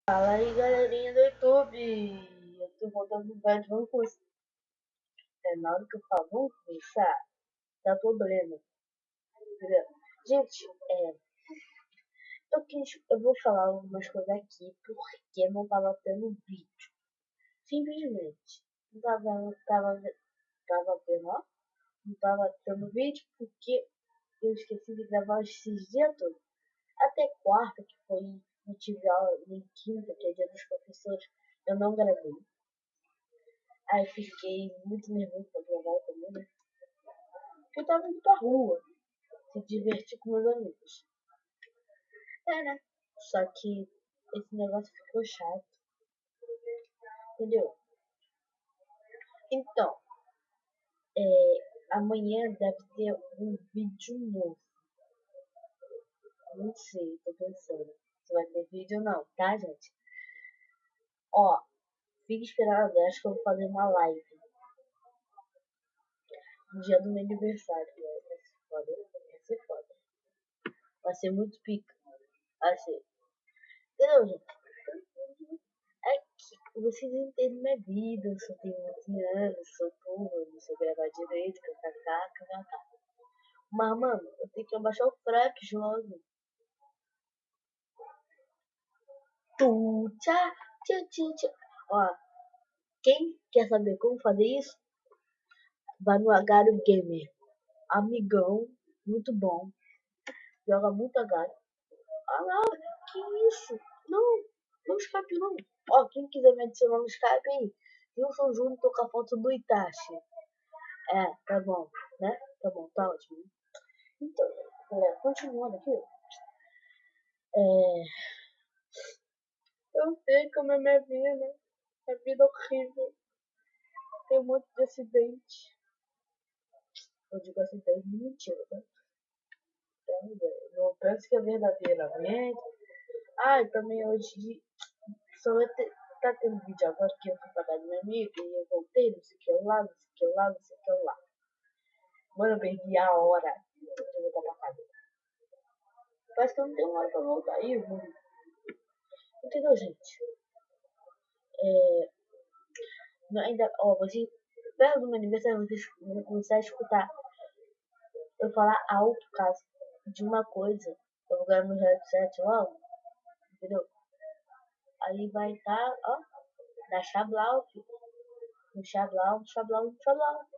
Fala aí, galerinha do YouTube. Eu tô voltando no vídeo, vamos começar. Na hora que eu falo, vamos começar, dá problema, entendeu? Gente, eu vou falar algumas coisas aqui porque não tava tendo vídeo. Simplesmente, tava tendo, ó, não tava tendo vídeo porque eu esqueci de gravar esses dias todos. Até quarta, que foi, eu tive aula em quinta, que é dia dos professores, eu não gravei. Aí fiquei muito nervoso pra gravar também, né? Porque eu tava indo pra rua, se divertir com meus amigos. Né? Só que esse negócio ficou chato, entendeu? Então, amanhã deve ter um vídeo novo. Não sei, tô pensando se vai ter vídeo ou não, tá, gente? Ó, fique esperando, acho que eu vou fazer uma live no dia do meu aniversário. Vai ser foda, vai ser foda. Vai ser muito pica. Vai ser. Entendeu, gente? É que vocês entendem minha vida, eu só tenho 11 anos, sou burra, não sei gravar direito, kkk. Mas, mano, eu tenho que abaixar o fraps logo. Tu, tchá, tchá, tchá, tchá. Ó, quem quer saber como fazer isso? Vai no Agário Gamer. Amigão, muito bom. Joga muito Agário. Ah lá, que isso? Não, não Skype não. Ó, quem quiser me adicionar no Skype aí, Wilson Júnior tô com a foto do Itachi. Tá bom, né? Tá bom, tá ótimo. Então, continuando aqui, eu sei como é minha vida. É vida horrível. Tem um monte de acidente. Eu digo acidente de mentira, tá? Não penso que é verdadeiramente. E também hoje só vai ter, tá tendo vídeo agora que eu fui pra casa da minha amiga e eu voltei, não sei o que lá, não sei o que lá, não sei o que lá. Mano, eu perdi a hora de voltar pra casa. Parece que eu não tenho hora pra voltar aí, mano. Entendeu, gente? Não, ainda, ó, você, perto do meu aniversário, vocês vão começar a escutar eu falar alto caso de uma coisa. Eu vou ganhar meu headset logo, entendeu? Aí vai estar, ó, da Xablau, no Xablau, Xablau, Xablau.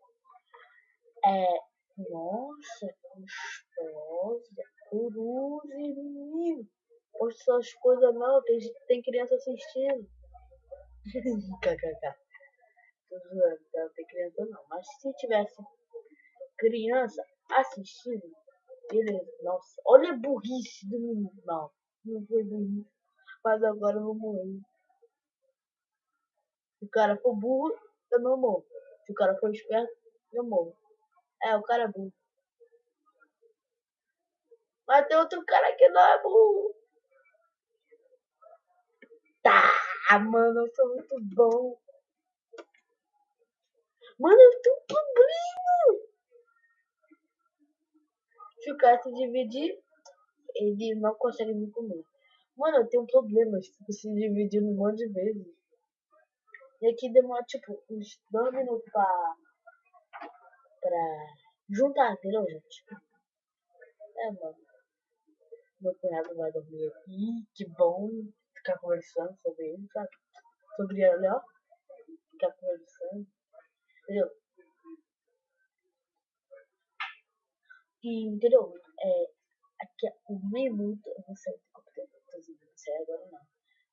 Nossa, gostosa, coruja, menino. Poxa, essas coisas não, tem criança assistindo. KKK. Tô zoando, não tem criança não. Mas se tivesse criança assistindo, beleza. Nossa, olha a burrice do menino. Não, não foi burrice. Mas agora eu vou morrer. Se o cara for burro, eu não morro. Se o cara for esperto, eu morro. O cara é burro. Mas tem outro cara que não é burro. Tá, mano, eu sou muito bom. Mano, eu tenho um problema. Se o cara se dividir, ele não consegue me comer. Mano, eu tenho um problema. Fico se dividindo um monte de vezes. E aqui demora, tipo, uns 2 minutos pra juntar, entendeu, gente? Mano. Meu cunhado vai dormir aqui. Que bom ficar conversando sobre ele, sabe? Sobre ele, ó. Ficar conversando. Entendeu? Entendeu? Aqui é 1 minuto. Eu vou sair do computador. Não sei agora não.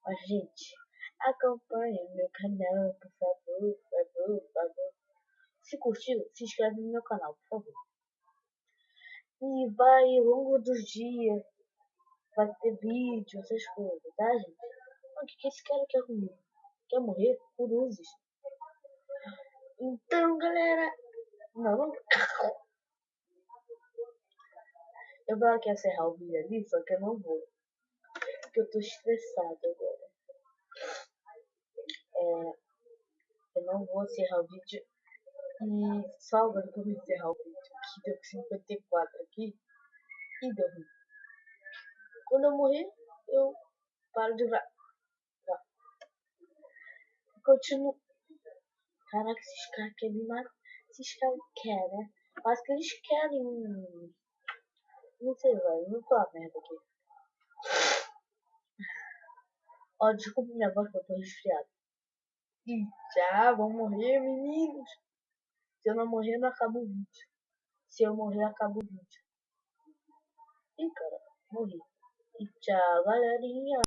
Mas, gente, acompanhe o meu canal, por favor, por favor, por favor. Se curtiu, se inscreve no meu canal, por favor. E vai ao longo dos dias, vai ter vídeo, essas coisas, tá, gente? O que esse cara quer comigo? Quer morrer? Por usos. Então, galera, não. Eu vou aqui encerrar o vídeo ali, só que eu não vou. Porque eu tô estressado agora. Eu não vou encerrar o vídeo. E só agora que eu vou encerrar o vídeo. Que deu 54 aqui. E deu ruim. Quando eu morrer, eu paro de gravar. continuo. Caraca, esses caras querem me matar. Esses caras querem, né? Acho que eles querem. Não sei, velho. Não tô a merda aqui. Ó, desculpa minha voz que eu tô resfriado. Ih, já vão morrer, meninos. Se eu não morrer, não acaba o vídeo. Se eu morrer, acaba o vídeo. Ih, cara, morri. E tchau, galerinha.